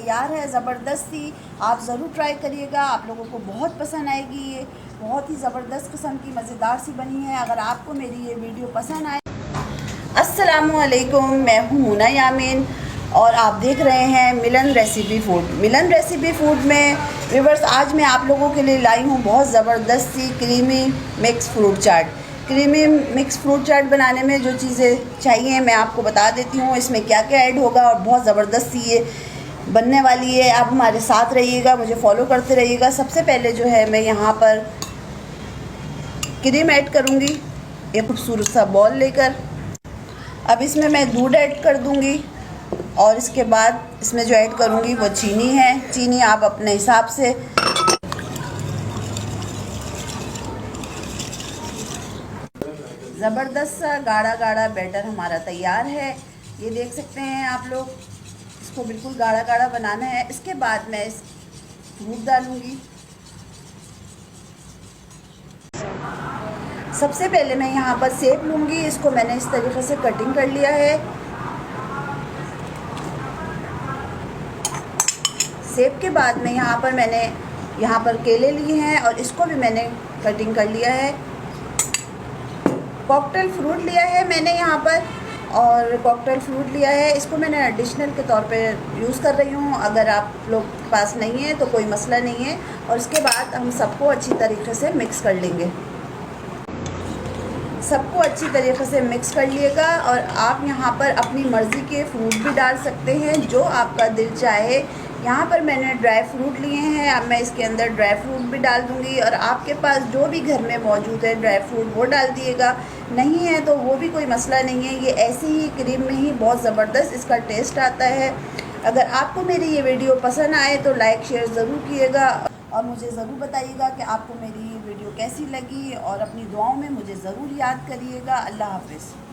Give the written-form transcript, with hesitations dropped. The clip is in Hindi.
तैयार है ज़बरदस्ती। आप ज़रूर ट्राई करिएगा, आप लोगों को बहुत पसंद आएगी। ये बहुत ही ज़बरदस्त किस्म की मज़ेदार सी बनी है। अगर आपको मेरी ये वीडियो पसंद आए, अस्सलामुअलैकुम, मैं हूँ मुना यामीन और आप देख रहे हैं मिलन रेसिपी फूड। मिलन रेसिपी फूड में व्यूअर्स, आज मैं आप लोगों के लिए लाई हूँ बहुत ज़बरदस्त सी क्रीमी मिक्स फ्रूट चाट। क्रीमी मिक्स फ्रूट चाट बनाने में जो चीज़ें चाहिए मैं आपको बता देती हूँ, इसमें क्या क्या ऐड होगा और बहुत ज़बरदस्त सी ये बनने वाली है। आप हमारे साथ रहिएगा, मुझे फॉलो करते रहिएगा। सबसे पहले जो है मैं यहाँ पर क्रीम ऐड करूँगी, एक खूबसूरत सा बॉल लेकर। अब इसमें मैं दूध ऐड कर दूँगी और इसके बाद इसमें जो ऐड करूँगी वो चीनी है। चीनी आप अपने हिसाब से। ज़बरदस्त सा गाढ़ा गाढ़ा बैटर हमारा तैयार है। ये देख सकते हैं आप लोग, इसको बिल्कुल गाढ़ा गाढ़ा बनाना है। इसके बाद मैं इस दूध डालूँगी। सबसे पहले मैं यहाँ पर सेब लूँगी, इसको मैंने इस तरीके से कटिंग कर लिया है। सेब के बाद में मैंने यहाँ पर केले लिए हैं और इसको भी मैंने कटिंग कर लिया है। कॉकटेल फ्रूट लिया है मैंने यहाँ पर, और कॉकटेल फ्रूट लिया है, इसको मैंने एडिशनल के तौर पे यूज़ कर रही हूँ। अगर आप लोग के पास नहीं है तो कोई मसला नहीं है। और इसके बाद हम सबको अच्छी तरीके से मिक्स कर लेंगे। सबको अच्छी तरीके से मिक्स कर लिएगा। और आप यहाँ पर अपनी मर्ज़ी के फ्रूट भी डाल सकते हैं, जो आपका दिल चाहे। यहाँ पर मैंने ड्राई फ्रूट लिए हैं, अब मैं इसके अंदर ड्राई फ्रूट भी डाल दूँगी। और आपके पास जो भी घर में मौजूद है ड्राई फ्रूट वो डाल दिएगा, नहीं है तो वो भी कोई मसला नहीं है। ये ऐसे ही क्रीम में ही बहुत ज़बरदस्त इसका टेस्ट आता है। अगर आपको मेरी ये वीडियो पसंद आए तो लाइक शेयर ज़रूर कीजिएगा और मुझे ज़रूर बताइएगा कि आपको मेरी ये वीडियो कैसी लगी। और अपनी दुआओं में मुझे ज़रूर याद करिएगा। अल्लाह हाफ़िज़।